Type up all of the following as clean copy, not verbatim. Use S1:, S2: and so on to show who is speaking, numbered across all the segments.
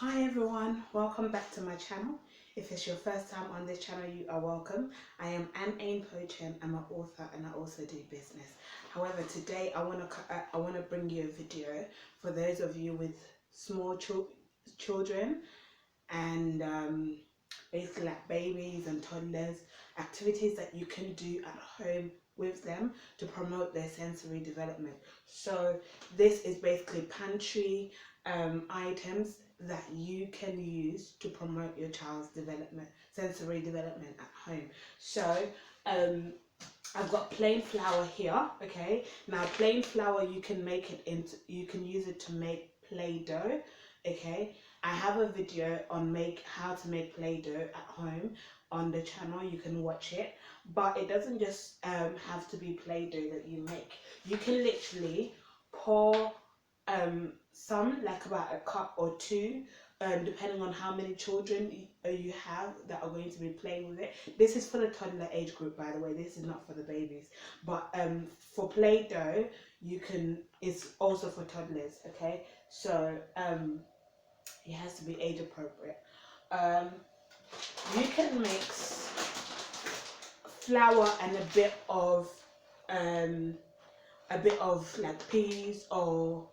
S1: Hi everyone, welcome back to my channel. If it's your first time on this channel, you are welcome. I am A.H.P. I'm an author and I also do business. However, today I want to bring you a video for those of you with small children and basically like babies and toddlers, activities that you can do at home with them to promote their sensory development. So this is basically pantry items that you can use to promote your child's sensory development at home. So I've got plain flour here. Okay, now plain flour, you can you can use it to make Play-Doh. Okay, I have a video on how to make Play-Doh at home on the channel. You can watch it, but it doesn't just have to be Play-Doh that you make. You can literally pour some, like about a cup or two, depending on how many children you have that are going to be playing with it. This is for the toddler age group, by the way. This is not for the babies. But for Play-Doh, it's also for toddlers. Okay, so it has to be age appropriate. You can mix flour and a bit of like peas or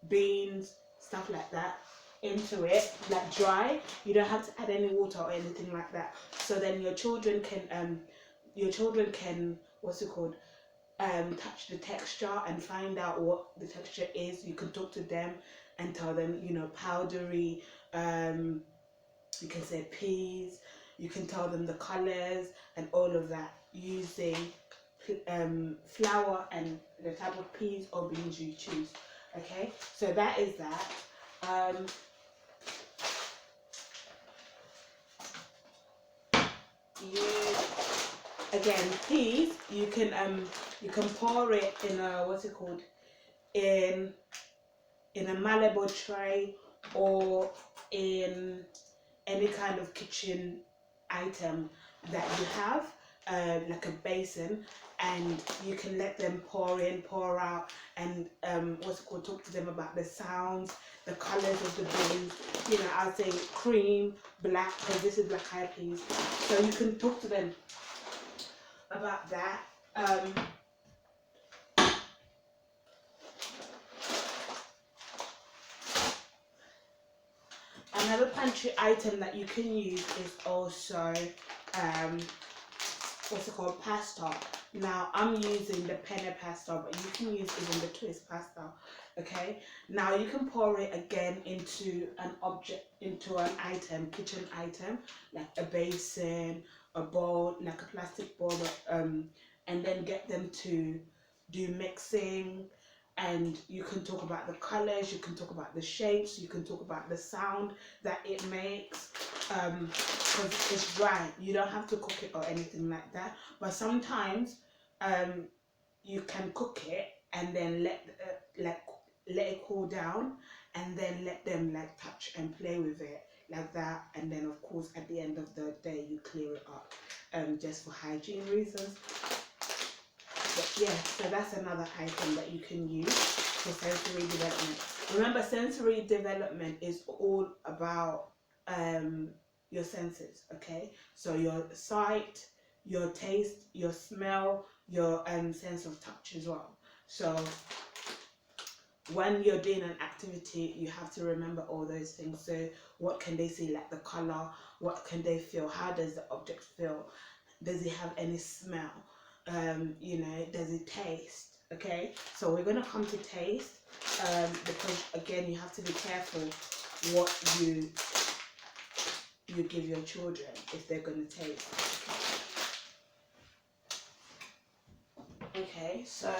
S1: beans, stuff like that, into it, like dry. You don't have to add any water or anything like that. So then your children can what's it called, touch the texture and find out what the texture is. You can talk to them and tell them, powdery, you can say peas, you can tell them the colors and all of that using flour and the type of peas or beans you choose. Okay, so that is that. Peas, you can pour it in a, what's it called, in a malleable tray or in any kind of kitchen item that you have, like a basin, and you can let them pour in, pour out, and talk to them about the sounds, the colors of the beans. I'll say cream, black, because this is black-eyed peas. So you can talk to them about that. Another pantry item that you can use is also pasta. Now I'm using the penne pasta, but you can use even the twist pasta. Okay, now you can pour it again into an item, kitchen item, like a basin, a bowl, like a plastic bowl, and then get them to do mixing. And you can talk about the colors, you can talk about the shapes, you can talk about the sound that it makes, because it's dry. You don't have to cook it or anything like that. But sometimes you can cook it and then let it cool down, and then let them touch and play with it like that. And then of course at the end of the day you clear it up, just for hygiene reasons. But yeah, so that's another item that you can use for sensory development. Remember, sensory development is all about your senses. Okay, so your sight, your taste, your smell, your sense of touch as well. So when you're doing an activity, you have to remember all those things. So what can they see, like the color? What can they feel? How does the object feel? Does it have any smell? Does it taste? Okay, so we're gonna come to taste, because again you have to be careful what you give your children if they're gonna taste. Okay, so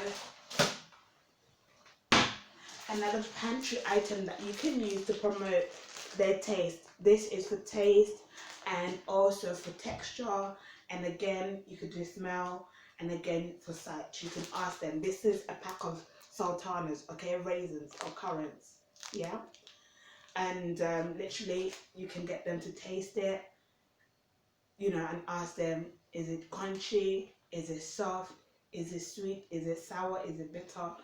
S1: another pantry item that you can use to promote their taste. This is for taste and also for texture, and again you could do smell, and again for sight. You can ask them. This is a pack of sultanas, okay, raisins or currants, yeah, and literally you can get them to taste it, and ask them, is it crunchy, is it soft, is it sweet, is it sour, is it bitter,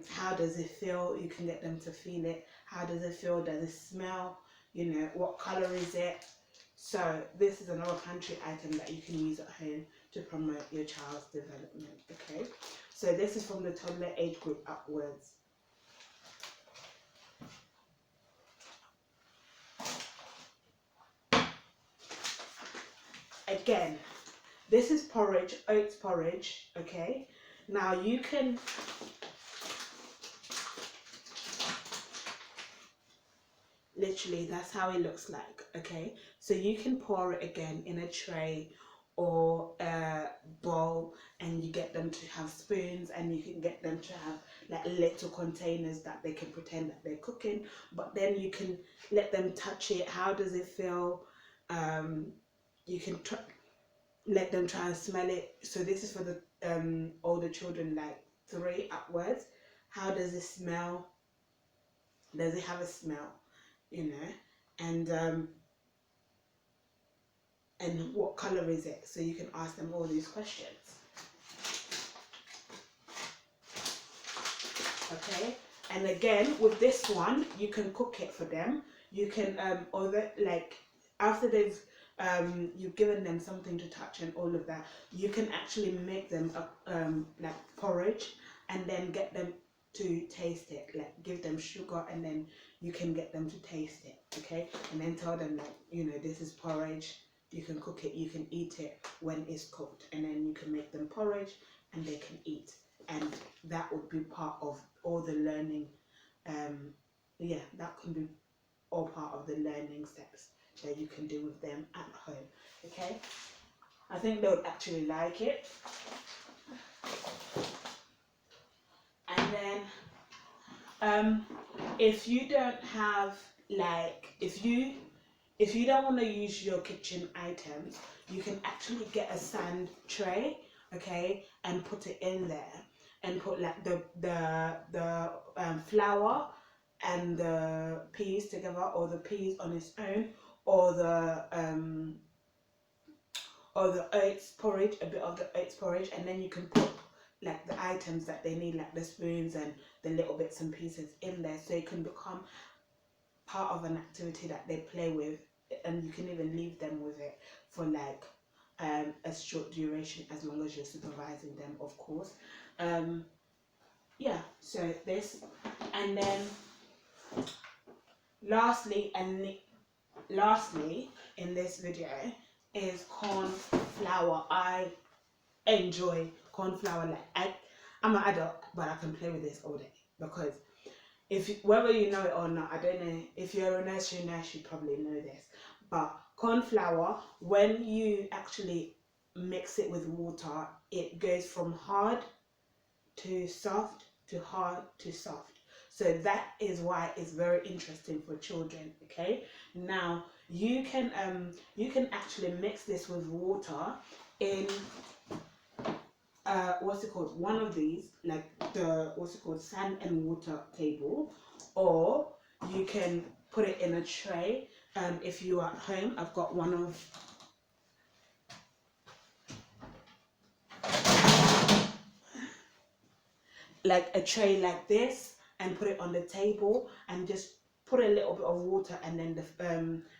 S1: how does it feel? You can get them to feel it. How does it feel? Does it smell? you know, what color is it. So this is another pantry item that you can use at home to promote your child's development. Okay, so this is from the toddler age group upwards. Again, this is porridge, oats porridge. Okay, now you can literally, that's how it looks like. Okay, so you can pour it again in a tray or a bowl, and you get them to have spoons, and you can get them to have like little containers that they can pretend that they're cooking, but then you can let them touch it. How does it feel? You can let them try and smell it. So this is for the older children, like 3 upwards. How does it smell? Does it have a smell? You know, and what color is it? So you can ask them all these questions. Okay, and again with this one, you can cook it for them. You can like after they've you've given them something to touch and all of that, you can actually make them a like porridge, and then get them to taste it. Like give them sugar, and then you can get them to taste it. Okay, and then tell them, like, you know, this is porridge. You can cook it, you can eat it when it's cooked, and then you can make them porridge and they can eat. And that would be part of all the learning. Yeah, that can be all part of the learning steps that you can do with them at home. Okay, I think they would actually like it. And then if you don't have, like, if you don't want to use your kitchen items, you can actually get a sand tray, okay, and put it in there, and put like the flour and the peas together, or the peas on its own, or the oats porridge, a bit of the oats porridge, and then you can put like the items that they need, like the spoons and the little bits and pieces in there, so it can become part of an activity that they play with, and you can even leave them with it for like a short duration, as long as you're supervising them, of course. Yeah, so this, and then lastly in this video is corn flour. I enjoy corn flour. Like I'm an adult, but I can play with this all day, because whether you know it or not, I don't know. If you're a nursery nurse, you probably know this. But corn flour, when you actually mix it with water, it goes from hard to soft to hard to soft. So that is why it's very interesting for children. Okay, now you can actually mix this with water in what's it called, one of these, like the what's it called, sand and water table, or you can put it in a tray. If you are at home, I've got one of like a tray like this, and put it on the table, and just put a little bit of water, and then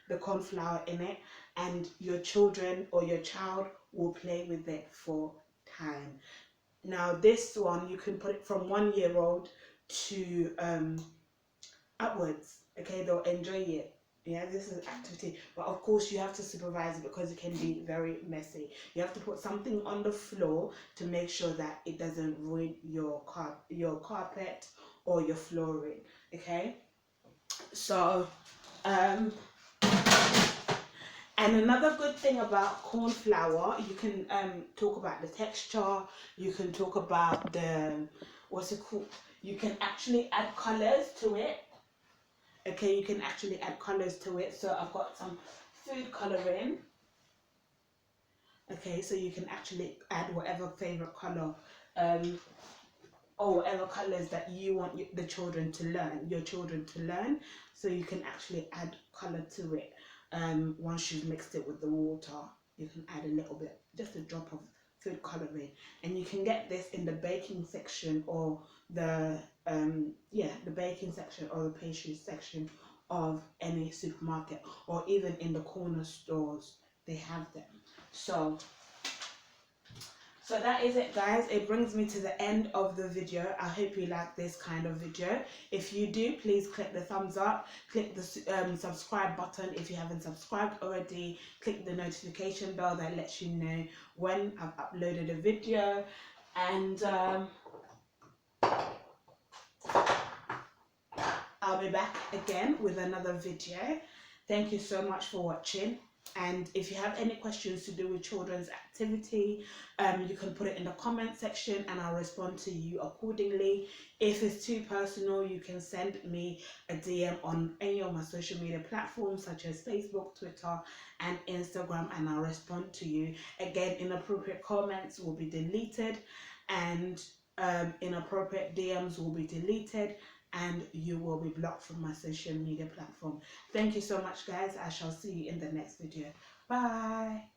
S1: the corn flour in it, and your children or your child will play with it for time. Now this one, you can put it from 1 year old to upwards. Okay, they'll enjoy it. Yeah, this is an activity, but of course you have to supervise it, because it can be very messy. You have to put something on the floor to make sure that it doesn't ruin your carpet or your flooring. Okay, so and another good thing about corn flour, you can talk about the texture. You can talk about the, what's it called, you can actually add colors to it. Okay, you can actually add colors to it. So I've got some food coloring. Okay, so you can actually add whatever favorite color, or whatever colors that you want your children to learn. So you can actually add color to it. Once you've mixed it with the water, you can add a little bit, just a drop of food coloring, and you can get this in the baking section, or the baking section, or the pastry section of any supermarket, or even in the corner stores they have them. So that is it, guys. It brings me to the end of the video. I hope you like this kind of video. If you do, please click the thumbs up, click the subscribe button if you haven't subscribed already, click the notification bell that lets you know when I've uploaded a video, and I'll be back again with another video. Thank you so much for watching. And if you have any questions to do with children's activity, you can put it in the comment section and I'll respond to you accordingly. If it's too personal, you can send me a DM on any of my social media platforms such as Facebook, Twitter, and Instagram, and I'll respond to you. Again, inappropriate comments will be deleted, and inappropriate DMs will be deleted, and you will be blocked from my social media platform. Thank you so much, guys. I shall see you in the next video. Bye.